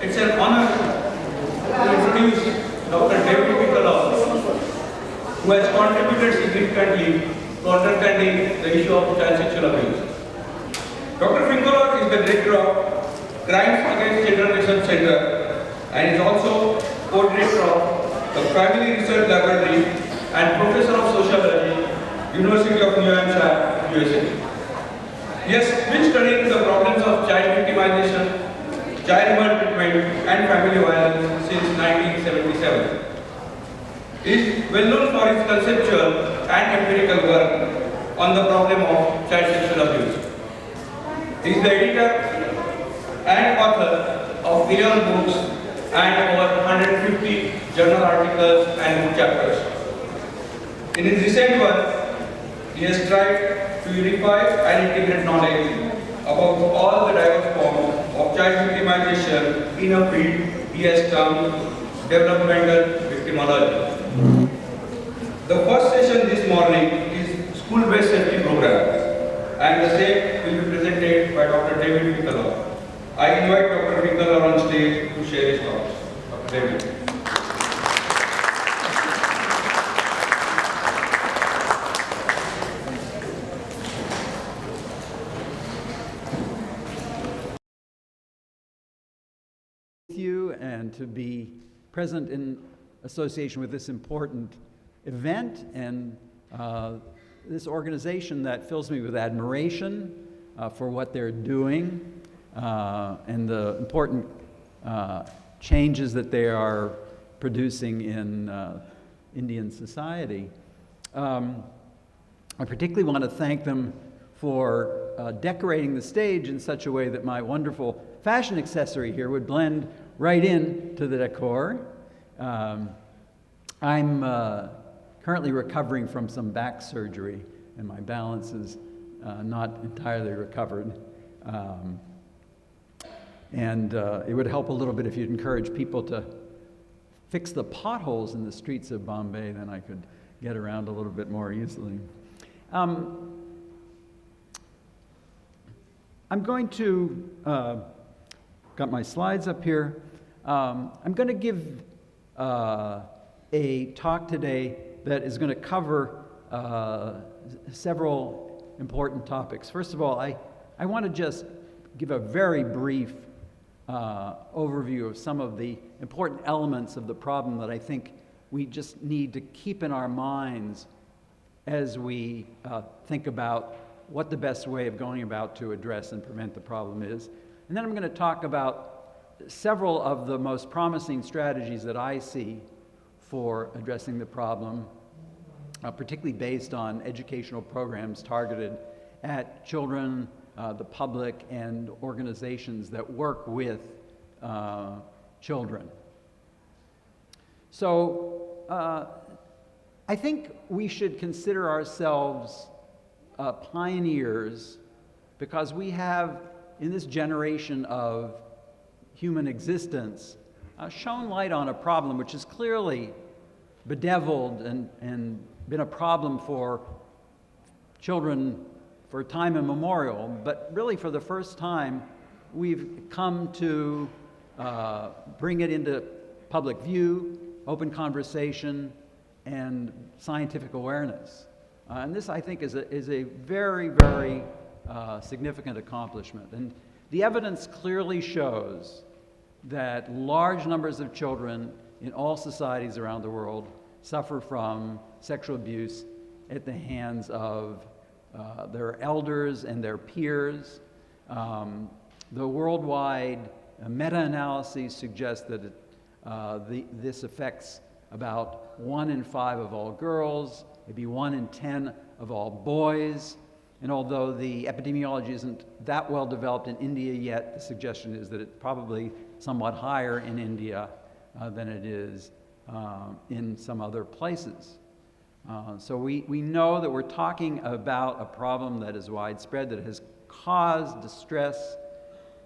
It's an honor to introduce Dr. David Finkelhors, who has contributed significantly to understanding the issue of child sexual abuse. Dr. Finkelhor is the director of Crimes Against Children Research Center and is also co-director of the Family Research Laboratory and professor of sociology, University of New Hampshire, USA. He has been studying the problems of child victimization, child maltreatment and family violence since 1977. He is well known for his conceptual and empirical work on the problem of child sexual abuse. He is the editor and author of 11 books and over 150 journal articles and book chapters. In his recent work, he has tried to unify and integrate knowledge about all the diverse forms of child victimization in a field he has termed developmental victimology. The first session this morning is School-Based Safety Program, and the same will be presented by Dr. David Finkelhor. I invite Dr. Finkelhor on stage to share his thoughts. Dr. David. You and to be present in association with this important event and this organization that fills me with admiration for what they're doing and the important changes that they are producing in Indian society. I particularly want to thank them for decorating the stage in such a way that my wonderful fashion accessory here would blend right in to the decor. I'm currently recovering from some back surgery, and my balance is not entirely recovered. It would help a little bit if you'd encourage people to fix the potholes in the streets of Bombay, then I could get around a little bit more easily. I'm going to, got my slides up here. I'm going to give a talk today that is going to cover several important topics. First of all, I want to just give a very brief overview of some of the important elements of the problem that I think we just need to keep in our minds as we think about what the best way of going about to address and prevent the problem is. And then I'm going to talk about several of the most promising strategies that I see for addressing the problem, particularly based on educational programs targeted at children, the public, and organizations that work with children. So I think we should consider ourselves pioneers because we have, in this generation of human existence, shone light on a problem which is clearly bedeviled and been a problem for children for time immemorial, but really for the first time we've come to bring it into public view, open conversation, and scientific awareness. And this, I think, is a very, very significant accomplishment. And the evidence clearly shows that large numbers of children in all societies around the world suffer from sexual abuse at the hands of their elders and their peers. The worldwide meta-analyses suggest that this affects about 1 in 5 of all girls, maybe 1 in 10 of all boys. And although the epidemiology isn't that well developed in India yet, the suggestion is that it's probably somewhat higher in India than it is in some other places. So we know that we're talking about a problem that is widespread, that has caused distress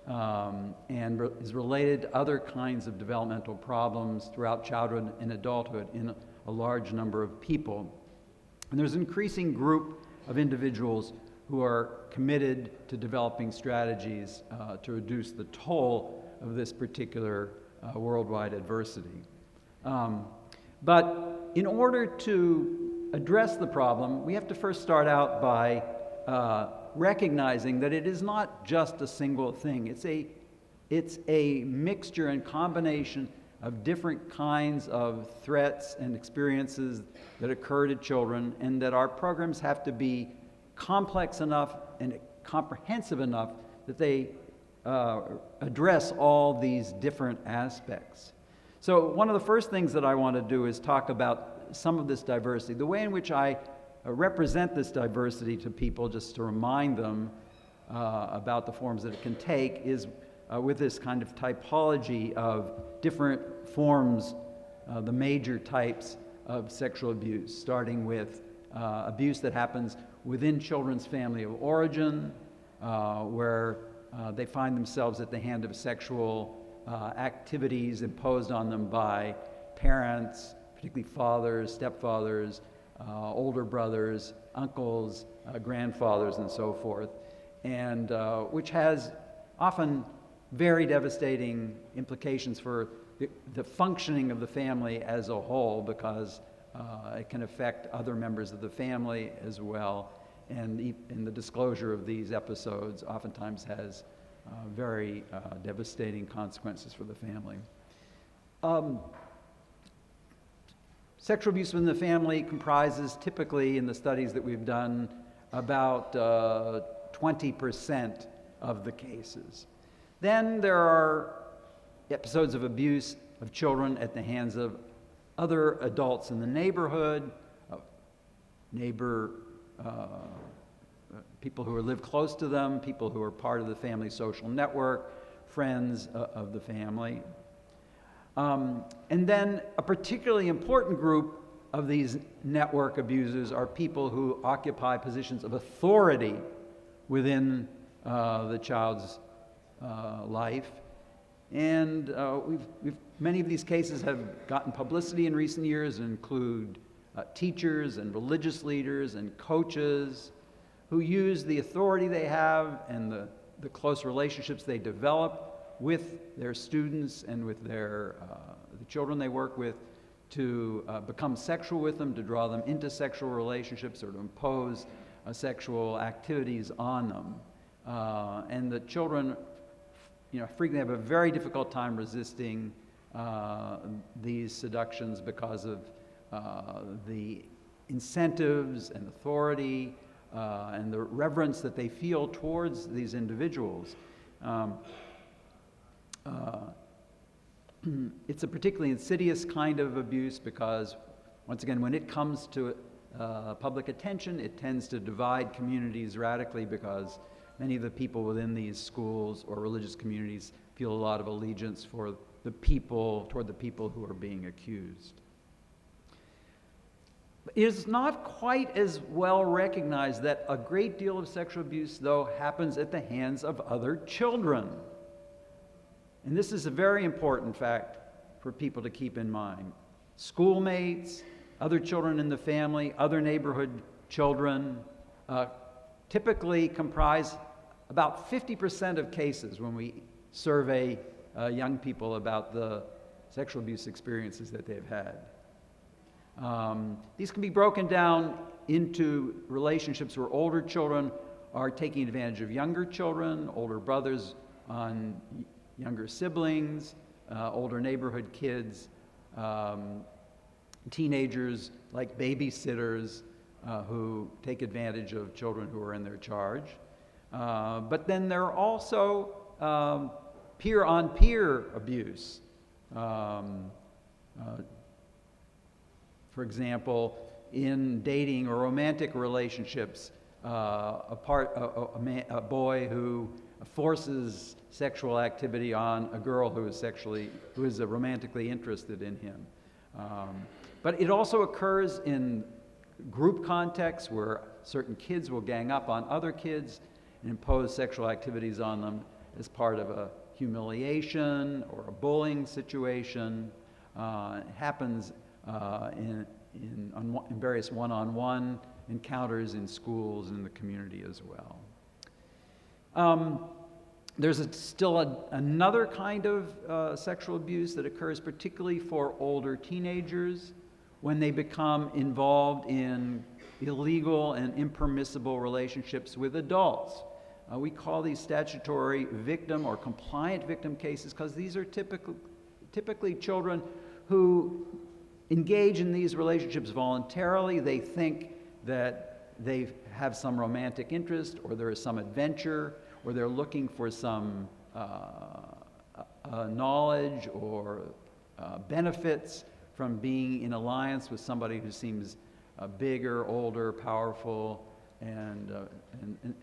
and is related to other kinds of developmental problems throughout childhood and adulthood in a large number of people. And there's an increasing group of individuals who are committed to developing strategies to reduce the toll of this particular worldwide adversity. But in order to address the problem, we have to first start out by recognizing that it is not just a single thing. It's a mixture and combination of different kinds of threats and experiences that occur to children, and that our programs have to be complex enough and comprehensive enough that they address all these different aspects. So one of the first things that I want to do is talk about some of this diversity. The way in which I represent this diversity to people, just to remind them about the forms that it can take, is with this kind of typology of different forms, the major types of sexual abuse, starting with abuse that happens within children's family of origin, where they find themselves at the hand of sexual activities imposed on them by parents, particularly fathers, stepfathers, older brothers, uncles, grandfathers, and so forth, and which has often very devastating implications for the functioning of the family as a whole, because it can affect other members of the family as well, and the disclosure of these episodes oftentimes has very devastating consequences for the family. Sexual abuse within the family comprises, typically in the studies that we've done, about 20% of the cases. Then there are episodes of abuse of children at the hands of other adults in the neighborhood, people who live close to them, people who are part of the family social network, friends of the family. And then a particularly important group of these network abusers are people who occupy positions of authority within the child's life. And many of these cases have gotten publicity in recent years and include teachers and religious leaders and coaches who use the authority they have and the close relationships they develop with their students and with the children they work with to become sexual with them, to draw them into sexual relationships or to impose sexual activities on them. And the children frequently have a very difficult time resisting these seductions because of the incentives and authority and the reverence that they feel towards these individuals. It's a particularly insidious kind of abuse because, once again, when it comes to public attention, it tends to divide communities radically because many of the people within these schools or religious communities feel a lot of allegiance toward the people who are being accused. It is not quite as well recognized that a great deal of sexual abuse, though, happens at the hands of other children. And this is a very important fact for people to keep in mind. Schoolmates, other children in the family, other neighborhood children typically comprise about 50% of cases when we survey young people about the sexual abuse experiences that they've had. These can be broken down into relationships where older children are taking advantage of younger children, older brothers on younger siblings, older neighborhood kids, teenagers like babysitters who take advantage of children who are in their charge. But then there are also peer-on-peer abuse. For example, in dating or romantic relationships, a boy who forces sexual activity on a girl who is romantically interested in him. But it also occurs in group contexts where certain kids will gang up on other kids and impose sexual activities on them as part of a humiliation or a bullying situation. It happens in various one-on-one encounters in schools and in the community as well. There's still another kind of sexual abuse that occurs particularly for older teenagers when they become involved in illegal and impermissible relationships with adults. We call these statutory victim or compliant victim cases because these are typically children who engage in these relationships voluntarily. They think that they have some romantic interest, or there is some adventure, or they're looking for some knowledge or benefits from being in alliance with somebody who seems bigger, older, powerful, and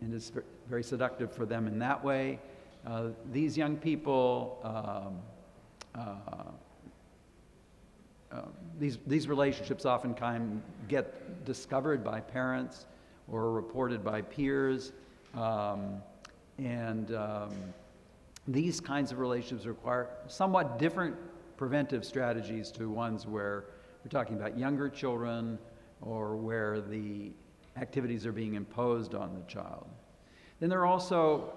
is very seductive for them in that way. These young people, these relationships oftentimes get discovered by parents or reported by peers. These kinds of relationships require somewhat different preventive strategies to ones where we're talking about younger children or where the activities are being imposed on the child. Then there are also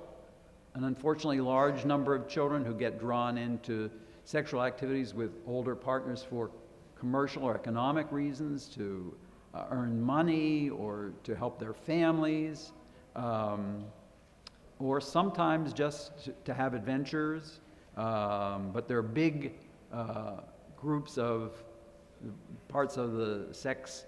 an unfortunately large number of children who get drawn into sexual activities with older partners for commercial or economic reasons, to earn money or to help their families, or sometimes just to have adventures. But there are big groups of parts of the sex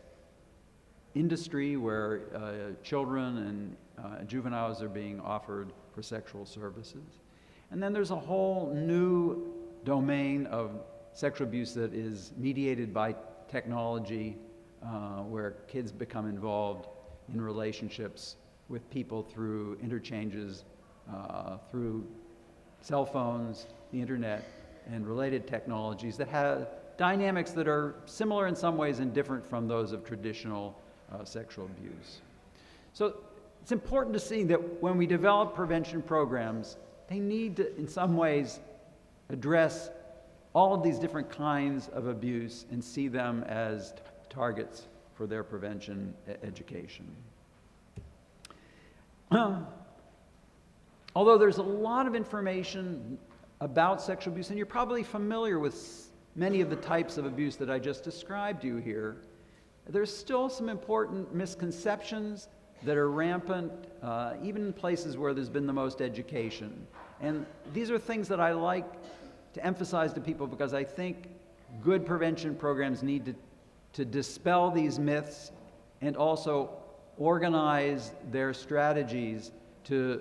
industry where children and juveniles are being offered for sexual services. And then there's a whole new domain of sexual abuse that is mediated by technology, where kids become involved in relationships with people through interchanges, through cell phones, the internet, and related technologies that have dynamics that are similar in some ways and different from those of traditional sexual abuse. So it's important to see that when we develop prevention programs, they need to, in some ways, address all of these different kinds of abuse and see them as targets for their prevention education. Although there's a lot of information about sexual abuse, and you're probably familiar with many of the types of abuse that I just described to you here, there's still some important misconceptions that are rampant, even in places where there's been the most education. And these are things that I like to emphasize to people because I think good prevention programs need to dispel these myths and also organize their strategies to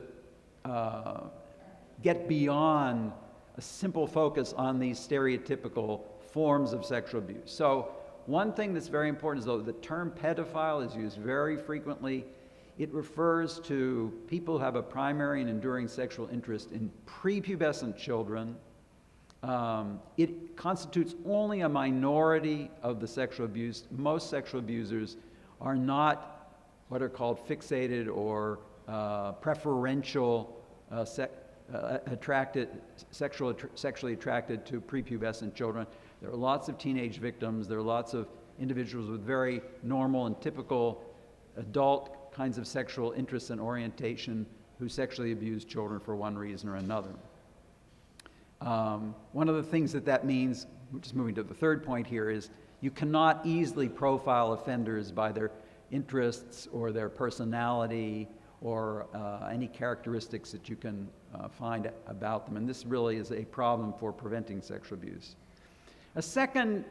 get beyond a simple focus on these stereotypical forms of sexual abuse. So one thing that's very important is, though, the term pedophile is used very frequently. It refers to people who have a primary and enduring sexual interest in prepubescent children. It constitutes only a minority of the sexual abuse. Most sexual abusers are not what are called fixated or preferential sexually attracted to prepubescent children. There are lots of teenage victims. There are lots of individuals with very normal and typical adult kinds of sexual interests and orientation who sexually abuse children for one reason or another. One of the things that means, just moving to the third point here, is you cannot easily profile offenders by their interests or their personality or any characteristics that you can find about them. And this really is a problem for preventing sexual abuse. A second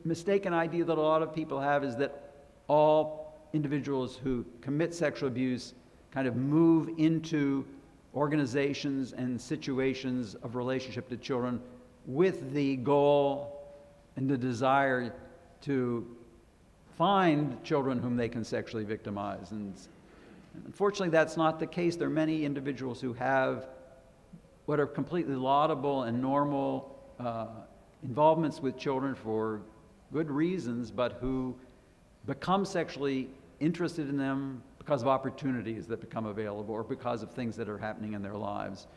mistaken idea that a lot of people have is that all individuals who commit sexual abuse kind of move into organizations and situations of relationship to children with the goal and the desire to find children whom they can sexually victimize. And unfortunately, that's not the case. There are many individuals who have what are completely laudable and normal involvements with children for good reasons, but who become sexually interested in them because of opportunities that become available or because of things that are happening in their lives.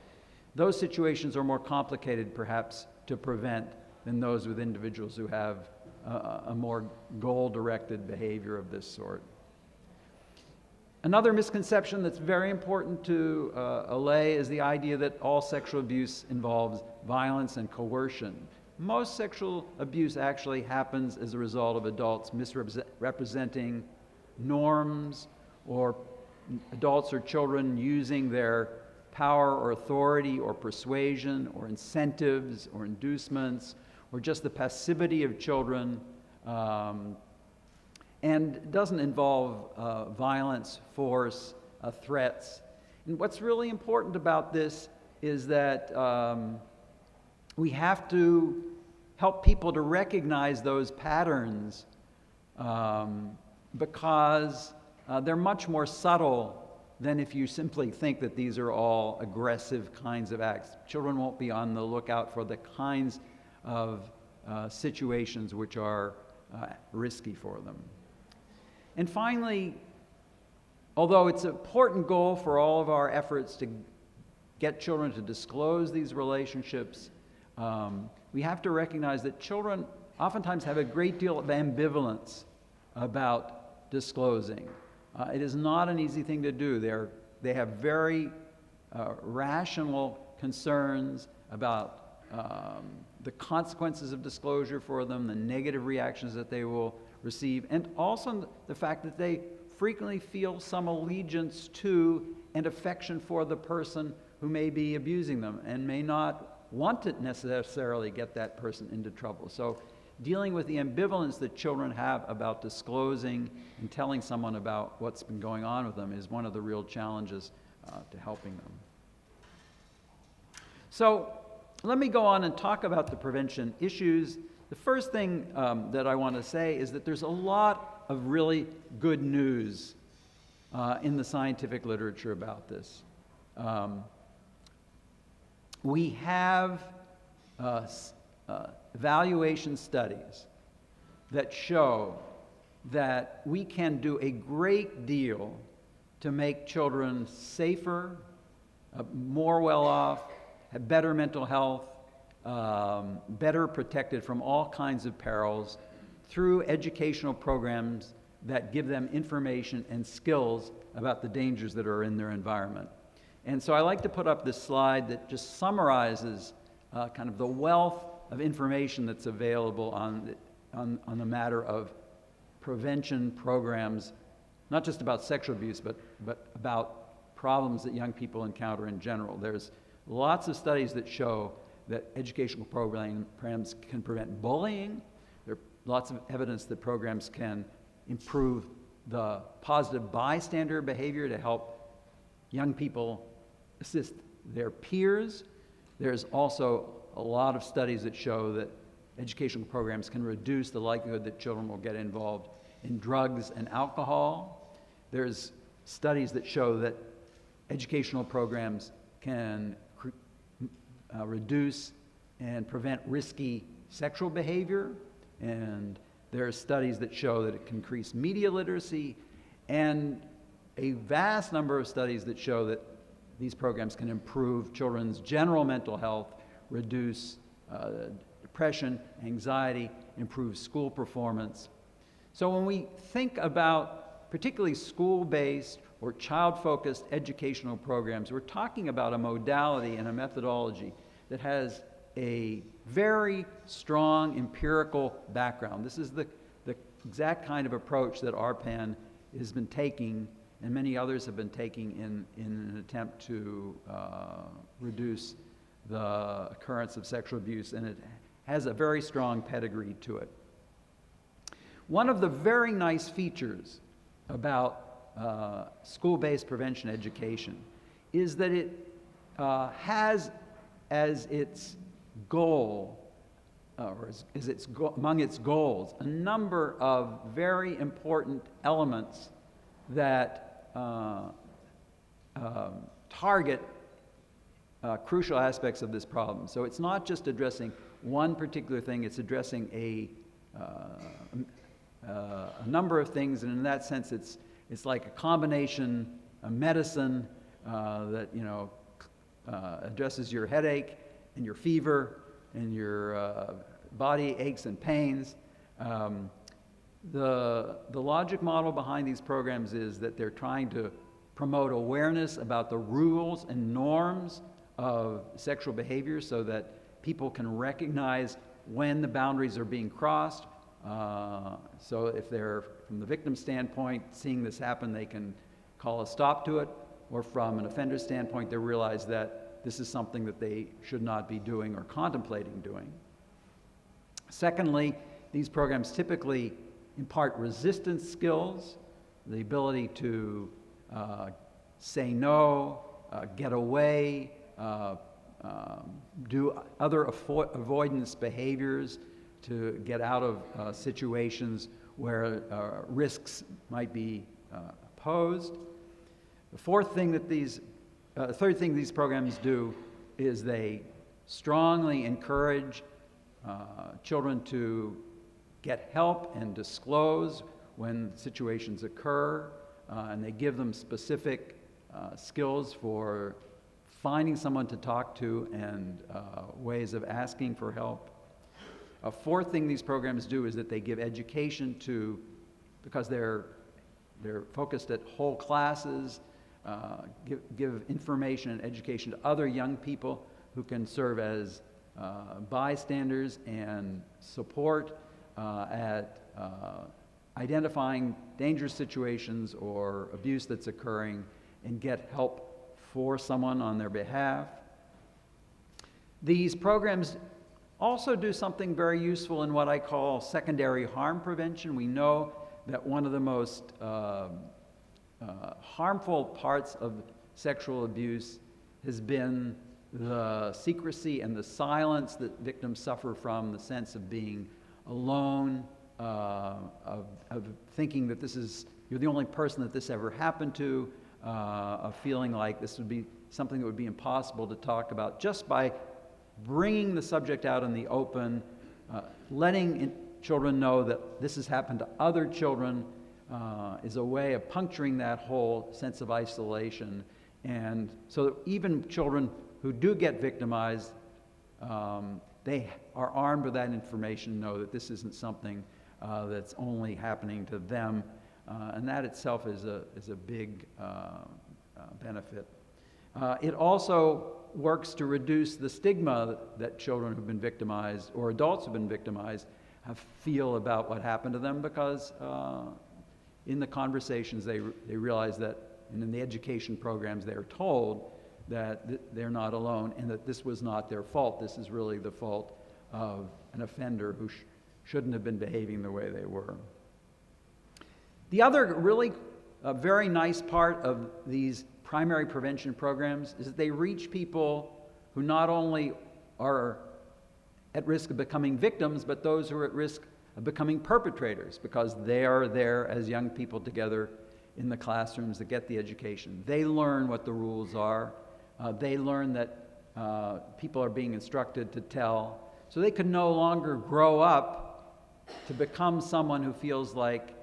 Those situations are more complicated, perhaps, to prevent than those with individuals who have a more goal-directed behavior of this sort. Another misconception that's very important to allay is the idea that all sexual abuse involves violence and coercion. Most sexual abuse actually happens as a result of adults misrepresenting norms, or adults or children using their power or authority or persuasion or incentives or inducements, or just the passivity of children, and doesn't involve violence, force, threats. And what's really important about this is that we have to help people to recognize those patterns, because they're much more subtle than if you simply think that these are all aggressive kinds of acts. Children won't be on the lookout for the kinds of situations which are risky for them. And finally, although it's an important goal for all of our efforts to get children to disclose these relationships, we have to recognize that children oftentimes have a great deal of ambivalence about disclosing. It is not an easy thing to do. They have very rational concerns about the consequences of disclosure for them, the negative reactions that they will receive, and also the fact that they frequently feel some allegiance to and affection for the person who may be abusing them and may not want to necessarily get that person into trouble. So dealing with the ambivalence that children have about disclosing and telling someone about what's been going on with them is one of the real challenges to helping them. So let me go on and talk about the prevention issues. The first thing that I want to say is that there's a lot of really good news in the scientific literature about this. We have evaluation studies that show that we can do a great deal to make children safer, more well off, have better mental health, better protected from all kinds of perils through educational programs that give them information and skills about the dangers that are in their environment. And so I like to put up this slide that just summarizes kind of the wealth of information that's available on the matter of prevention programs, not just about sexual abuse, but about problems that young people encounter in general. There's lots of studies that show that educational programs can prevent bullying. There's lots of evidence that programs can improve the positive bystander behavior to help young people assist their peers. There's also a lot of studies that show that educational programs can reduce the likelihood that children will get involved in drugs and alcohol. There's studies that show that educational programs can reduce and prevent risky sexual behavior, and there are studies that show that it can increase media literacy, and a vast number of studies that show that these programs can improve children's general mental health, reduce depression, anxiety, improve school performance. So when we think about particularly school-based or child-focused educational programs, we're talking about a modality and a methodology that has a very strong empirical background. This is the exact kind of approach that Arpan has been taking, and many others have been taking in an attempt to reduce the occurrence of sexual abuse, and it has a very strong pedigree to it. One of the very nice features about school-based prevention education is that it has as its goal, among its goals, a number of very important elements that target crucial aspects of this problem. So it's not just addressing one particular thing, it's addressing a number of things, and in that sense it's like a combination, a medicine that addresses your headache and your fever and your body aches and pains. The logic model behind these programs is that they're trying to promote awareness about the rules and norms of sexual behavior so that people can recognize when the boundaries are being crossed. So if they're, from the victim standpoint, seeing this happen, they can call a stop to it, or from an offender standpoint, they realize that this is something that they should not be doing or contemplating doing. Secondly, these programs typically impart resistance skills, the ability to say no, get away, do other avoidance behaviors to get out of situations where risks might be posed. The third thing these programs do is they strongly encourage children to get help and disclose when situations occur, and they give them specific skills for finding someone to talk to and ways of asking for help. A fourth thing these programs do is that they give education to, because they're focused at whole classes, give information and education to other young people who can serve as bystanders and support at identifying dangerous situations or abuse that's occurring and get help for someone on their behalf. These programs also do something very useful in what I call secondary harm prevention. We know that one of the most harmful parts of sexual abuse has been the secrecy and the silence that victims suffer from, the sense of being alone, of thinking that you're the only person that this ever happened to, of feeling like this would be something that would be impossible to talk about. Just by bringing the subject out in the open, letting children know that this has happened to other children is a way of puncturing that whole sense of isolation. And so that even children who do get victimized, they are armed with that information, know that this isn't something that's only happening to them, and that itself is a big benefit. It also works to reduce the stigma that children who've been victimized or adults who've been victimized feel about what happened to them, because in the conversations they realize that, and in the education programs they are told that they're not alone and that this was not their fault. This is really the fault of an offender who shouldn't have been behaving the way they were. The other really very nice part of these primary prevention programs is that they reach people who not only are at risk of becoming victims, but those who are at risk of becoming perpetrators, because they are there as young people together in the classrooms that get the education. They learn what the rules are. They learn that people are being instructed to tell. So they can no longer grow up to become someone who feels like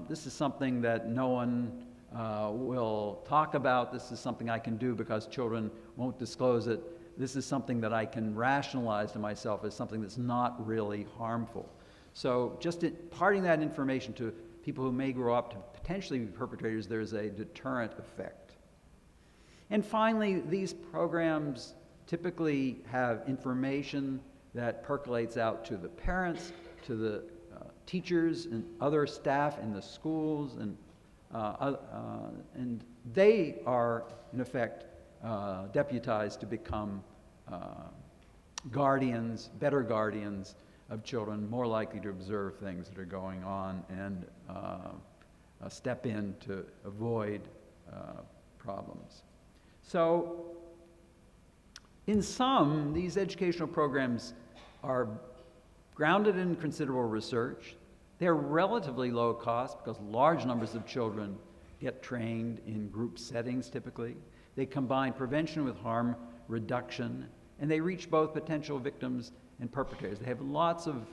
this is something that no one will talk about. This is something I can do because children won't disclose it. This is something that I can rationalize to myself as something that's not really harmful. So just imparting that information to people who may grow up to potentially be perpetrators, there's a deterrent effect. And finally, these programs typically have information that percolates out to the parents, to the teachers and other staff in the schools, and they are, in effect, deputized to become guardians, better guardians of children, more likely to observe things that are going on and step in to avoid problems. So, in sum, these educational programs are grounded in considerable research. They're relatively low cost because large numbers of children get trained in group settings typically. They combine prevention with harm reduction, and they reach both potential victims and perpetrators. They have lots of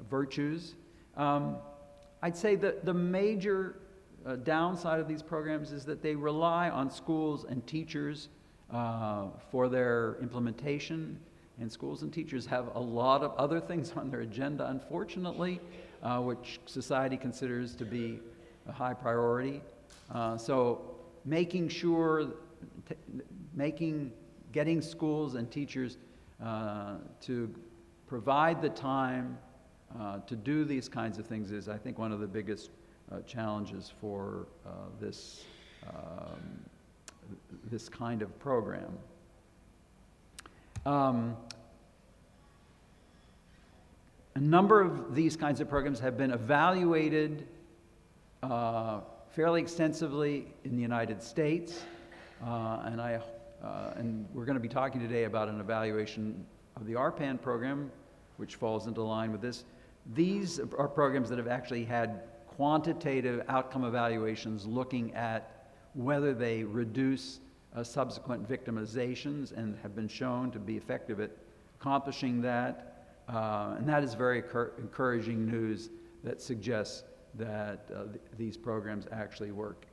virtues. I'd say that the major downside of these programs is that they rely on schools and teachers for their implementation, and schools and teachers have a lot of other things on their agenda, unfortunately, which society considers to be a high priority. So making sure, getting schools and teachers to provide the time to do these kinds of things is, I think, one of the biggest challenges for this kind of program. A number of these kinds of programs have been evaluated fairly extensively in the United States, and we're going to be talking today about an evaluation of the Arpan program, which falls into line with this. These are programs that have actually had quantitative outcome evaluations looking at whether they reduce subsequent victimizations and have been shown to be effective at accomplishing that. And that is very encouraging news that suggests that these programs actually work.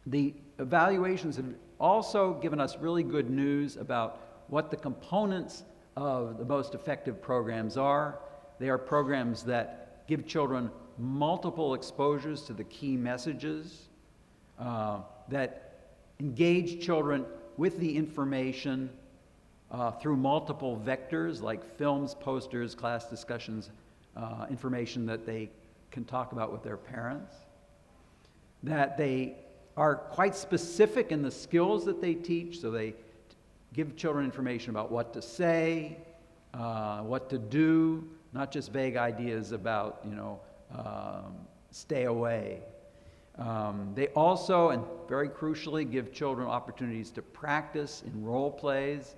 The evaluations have also given us really good news about what the components of the most effective programs are. They are programs that give children multiple exposures to the key messages, that engage children with the information through multiple vectors like films, posters, class discussions, information that they can talk about with their parents, that they are quite specific in the skills that they teach, so they give children information about what to say, what to do, not just vague ideas about, stay away. They also, and very crucially, give children opportunities to practice in role plays,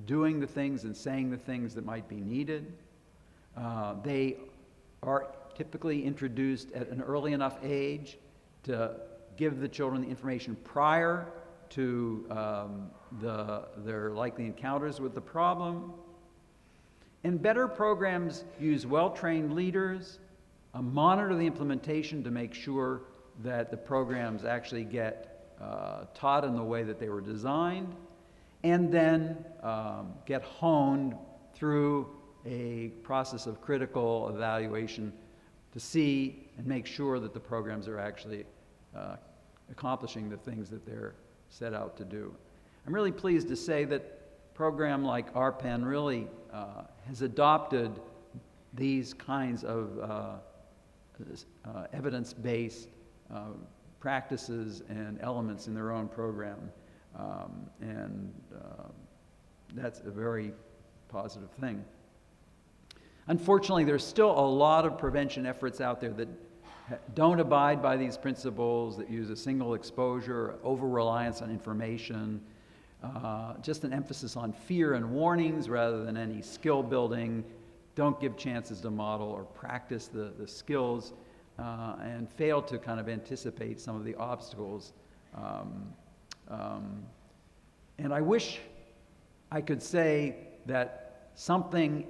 doing the things and saying the things that might be needed. They are typically introduced at an early enough age to give the children the information prior to their likely encounters with the problem. And better programs use well-trained leaders, monitor the implementation to make sure that the programs actually get taught in the way that they were designed, and then get honed through a process of critical evaluation to see and make sure that the programs are actually accomplishing the things that they're set out to do. I'm really pleased to say that a program like Arpan really has adopted these kinds of evidence-based practices and elements in their own program. That's a very positive thing. Unfortunately, there's still a lot of prevention efforts out there that don't abide by these principles, that use a single exposure, over-reliance on information, just an emphasis on fear and warnings rather than any skill building, don't give chances to model or practice the skills, and fail to kind of anticipate some of the obstacles. And I wish I could say that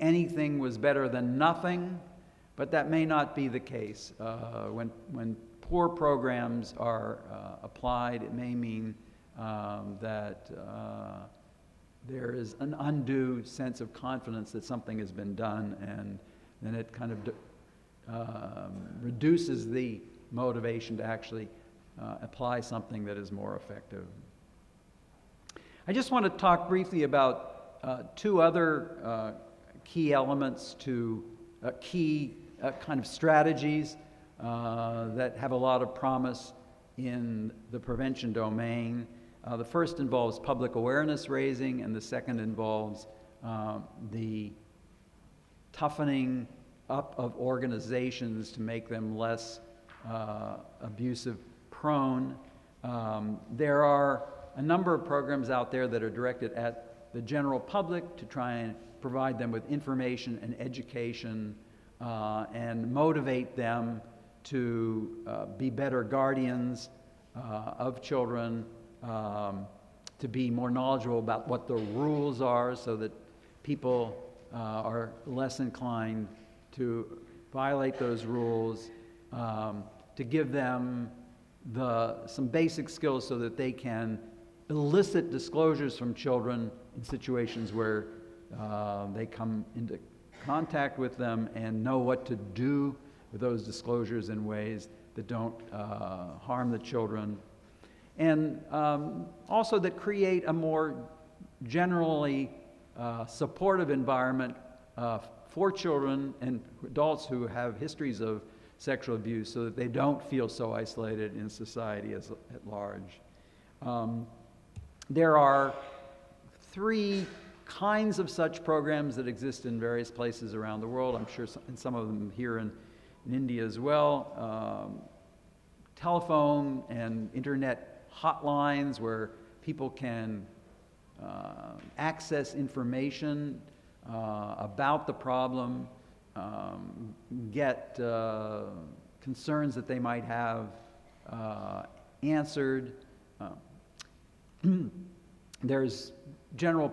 anything was better than nothing, but that may not be the case. When poor programs are applied, it may mean that there is an undue sense of confidence that something has been done, and then it kind of reduces the motivation to actually apply something that is more effective. I just want to talk briefly about two other key elements to key kind of strategies that have a lot of promise in the prevention domain. The first involves public awareness raising, and the second involves the toughening up of organizations to make them less abusive prone. There are a number of programs out there that are directed at the general public to try and provide them with information and education and motivate them to be better guardians of children, to be more knowledgeable about what the rules are so that people are less inclined to violate those rules, to give them some basic skills so that they can elicit disclosures from children in situations where they come into contact with them and know what to do with those disclosures in ways that don't harm the children. And also that create a more generally supportive environment for children and adults who have histories of sexual abuse, so that they don't feel so isolated in society at large. There are 3 kinds of such programs that exist in various places around the world. I'm sure some of them here in India as well. Telephone and internet hotlines where people can access information about the problem, get concerns that they might have answered. There's general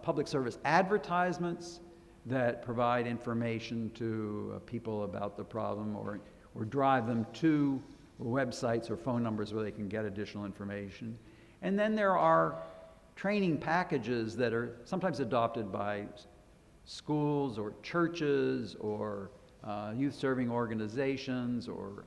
public service advertisements that provide information to people about the problem, or drive them to websites or phone numbers where they can get additional information. And then there are training packages that are sometimes adopted by schools or churches or youth-serving organizations or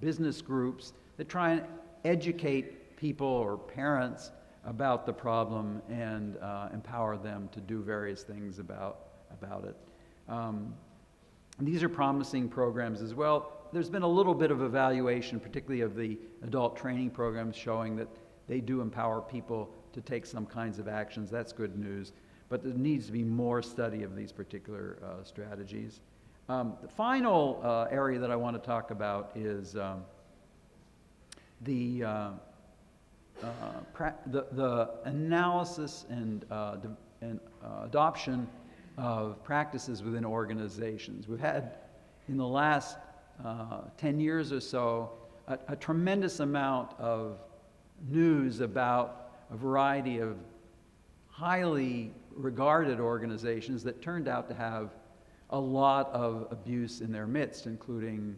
business groups that try and educate people or parents about the problem and empower them to do various things about it. These are promising programs as well. There's been a little bit of evaluation, particularly of the adult training programs, showing that they do empower people to take some kinds of actions. That's good news. But there needs to be more study of these particular strategies. The final area that I want to talk about is the analysis and adoption of practices within organizations. We've had, in the last 10 years or so, a tremendous amount of news about a variety of highly regarded organizations that turned out to have a lot of abuse in their midst, including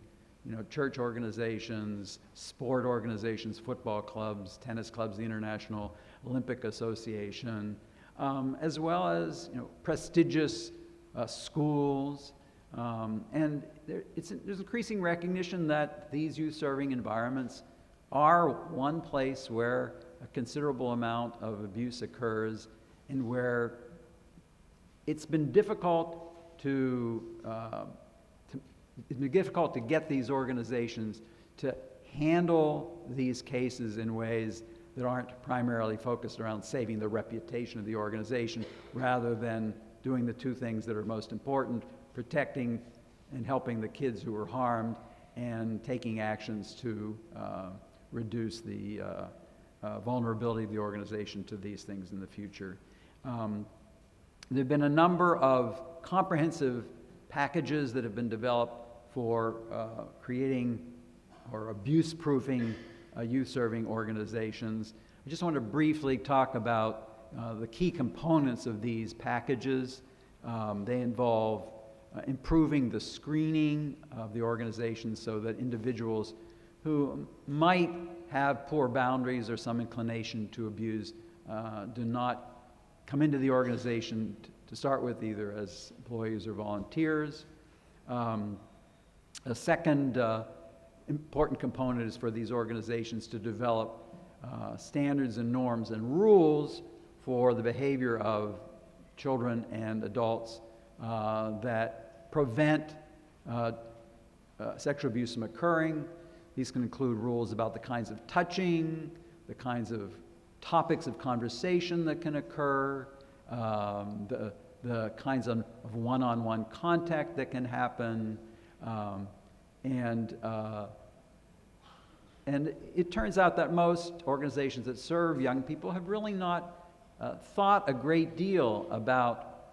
church organizations, sport organizations, football clubs, tennis clubs, the International Olympic Association, as well as prestigious schools. And there's increasing recognition that these youth-serving environments are one place where a considerable amount of abuse occurs, and where it's been difficult to get these organizations to handle these cases in ways that aren't primarily focused around saving the reputation of the organization, rather than doing the 2 things that are most important: protecting and helping the kids who were harmed, and taking actions to reduce the vulnerability of the organization to these things in the future. There have been a number of comprehensive packages that have been developed for creating or abuse-proofing youth-serving organizations. I just want to briefly talk about the key components of these packages. They involve improving the screening of the organization so that individuals who might have poor boundaries or some inclination to abuse do not come into the organization to start with, either as employees or volunteers. A second important component is for these organizations to develop standards and norms and rules for the behavior of children and adults that prevent sexual abuse from occurring. These can include rules about the kinds of touching, the kinds of topics of conversation that can occur, the kinds of one-on-one contact that can happen, and it turns out that most organizations that serve young people have really not thought a great deal about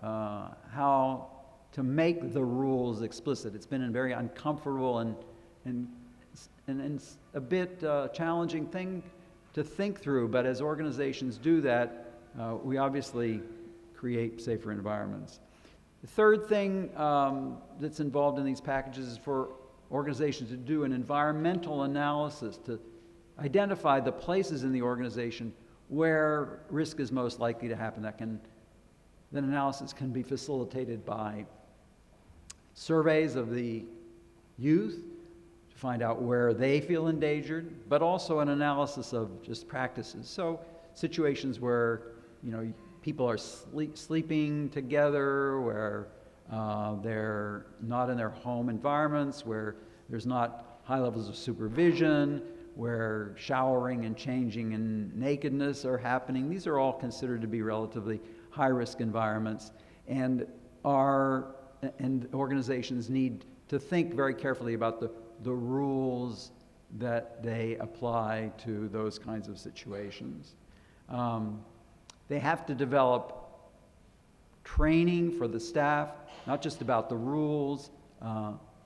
how to make the rules explicit. It's been a very uncomfortable and a bit challenging thing to think through, but as organizations do that, we obviously create safer environments. The third thing that's involved in these packages is for organizations to do an environmental analysis to identify the places in the organization where risk is most likely to happen. That can That analysis can be facilitated by surveys of the youth to find out where they feel endangered, but also an analysis of just practices. So situations where, people are sleeping together, where they're not in their home environments, where there's not high levels of supervision, where showering and changing and nakedness are happening. These are all considered to be relatively high-risk environments, and organizations need to think very carefully about the rules that they apply to those kinds of situations. They have to develop training for the staff, not just about the rules,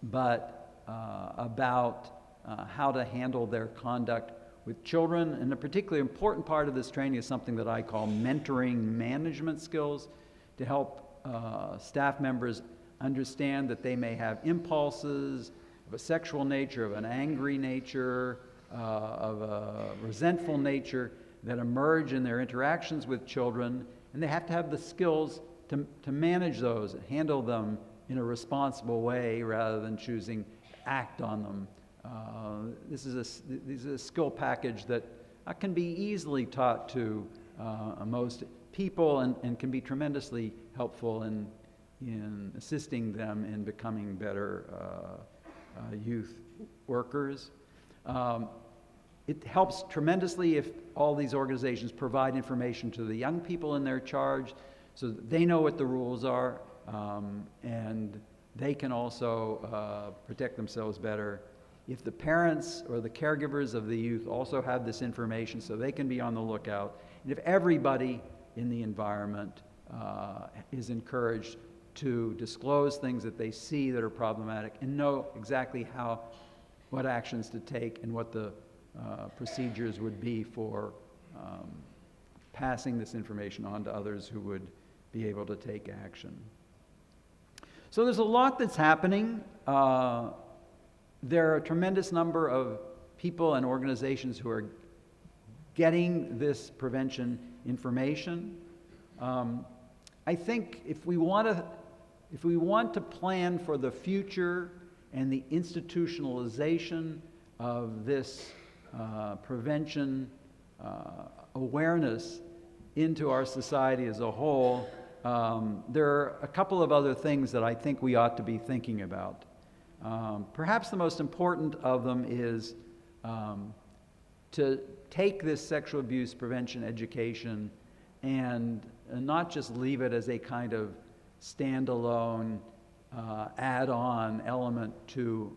but about how to handle their conduct with children. And a particularly important part of this training is something that I call mentoring management skills, to help staff members understand that they may have impulses of a sexual nature, of an angry nature, of a resentful nature that emerge in their interactions with children, and they have to have the skills to manage those, handle them in a responsible way rather than choosing to act on them. This is a skill package that can be easily taught to most people and can be tremendously helpful in assisting them in becoming better youth workers. It helps tremendously if all these organizations provide information to the young people in their charge so that they know what the rules are, and they can also protect themselves better. If the parents or the caregivers of the youth also have this information so they can be on the lookout, and if everybody in the environment is encouraged to disclose things that they see that are problematic and know exactly what actions to take and what the procedures would be for passing this information on to others who would be able to take action. So there's a lot that's happening. There are a tremendous number of people and organizations who are getting this prevention information. I think if we want to plan for the future and the institutionalization of this prevention awareness into our society as a whole, there are a couple of other things that I think we ought to be thinking about. Perhaps the most important of them is to take this sexual abuse prevention education and not just leave it as a kind of standalone add-on element to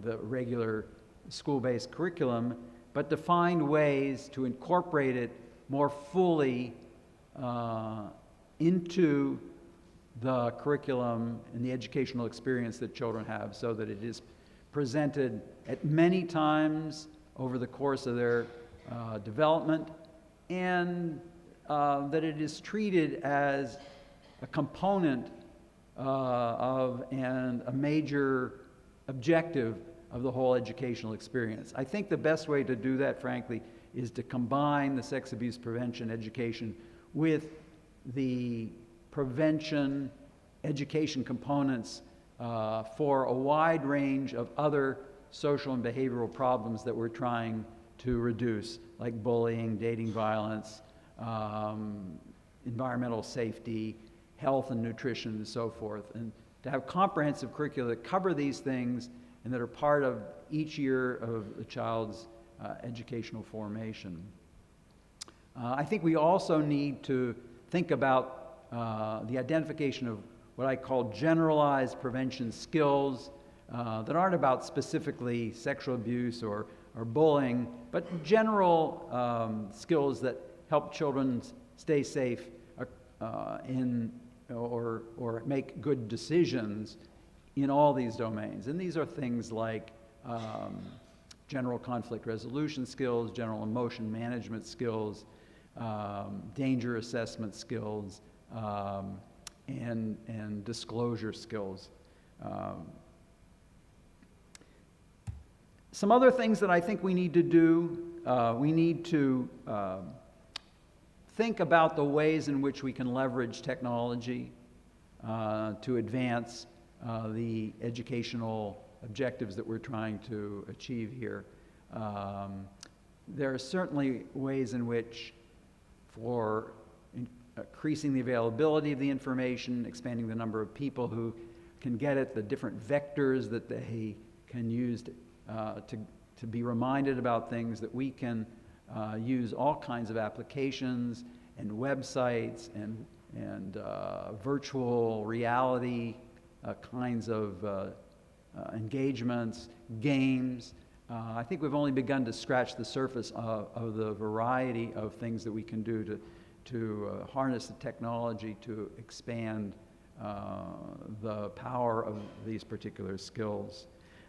the regular school-based curriculum, but to find ways to incorporate it more fully into the curriculum and the educational experience that children have, so that it is presented at many times over the course of their development, and that it is treated as a component of and a major objective of the whole educational experience. I think the best way to do that, frankly, is to combine the sex abuse prevention education with the prevention education components for a wide range of other social and behavioral problems that we're trying to reduce, like bullying, dating violence, environmental safety, health and nutrition, and so forth. And to have comprehensive curricula that cover these things and that are part of each year of a child's educational formation. I think we also need to think about the identification of what I call generalized prevention skills that aren't about specifically sexual abuse or bullying, but general skills that help children stay safe or make good decisions in all these domains. And these are things like general conflict resolution skills, general emotion management skills, danger assessment skills, and disclosure skills. Some other things that I think we need to do, we need to think about the ways in which we can leverage technology to advance the educational objectives that we're trying to achieve here. There are certainly ways in which, for increasing the availability of the information, expanding the number of people who can get it, the different vectors that they can use to be reminded about things, that we can use all kinds of applications and websites and virtual reality kinds of engagements, games. I think we've only begun to scratch the surface of the variety of things that we can do to harness the technology to expand the power of these particular skills.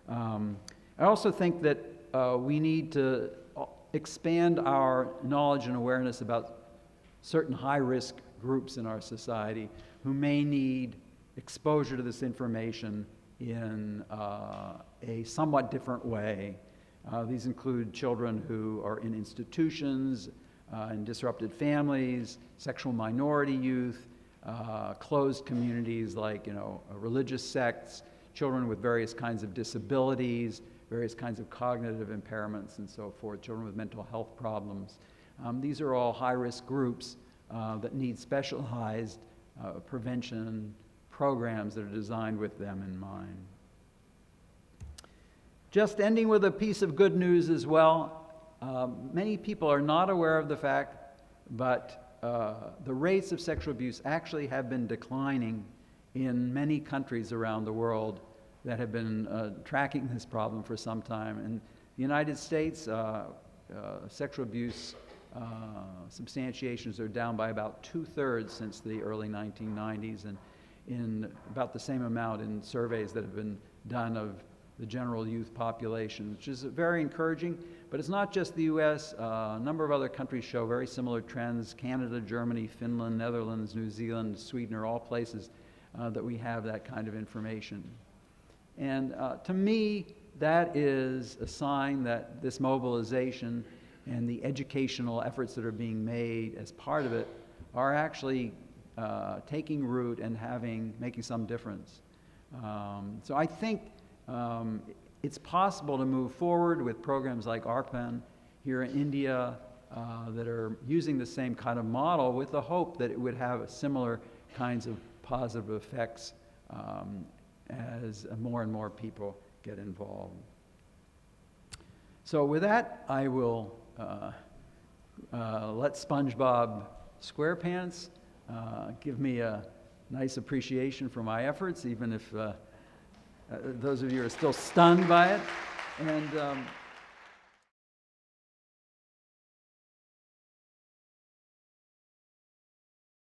I also think that we need to expand our knowledge and awareness about certain high-risk groups in our society who may need exposure to this information in a somewhat different way. These include children who are in institutions, in disrupted families, sexual minority youth, closed communities like religious sects, children with various kinds of disabilities, various kinds of cognitive impairments and so forth, children with mental health problems. These are all high-risk groups that need specialized prevention programs that are designed with them in mind. Just ending with a piece of good news as well. Many people are not aware of the fact, but the rates of sexual abuse actually have been declining in many countries around the world that have been tracking this problem for some time. In the United States, sexual abuse substantiations are down by about 2/3 since the early 1990s, and in about the same amount in surveys that have been done of the general youth population, which is very encouraging. But it's not just the U.S. A number of other countries show very similar trends. Canada, Germany, Finland, Netherlands, New Zealand, Sweden are all places that we have that kind of information. And to me, that is a sign that this mobilization and the educational efforts that are being made as part of it are actually taking root and making some difference. So I think it's possible to move forward with programs like Arpan here in India that are using the same kind of model, with the hope that it would have similar kinds of positive effects as more and more people get involved. So with that, I will let SpongeBob SquarePants give me a nice appreciation for my efforts, even if those of you are still stunned by it. And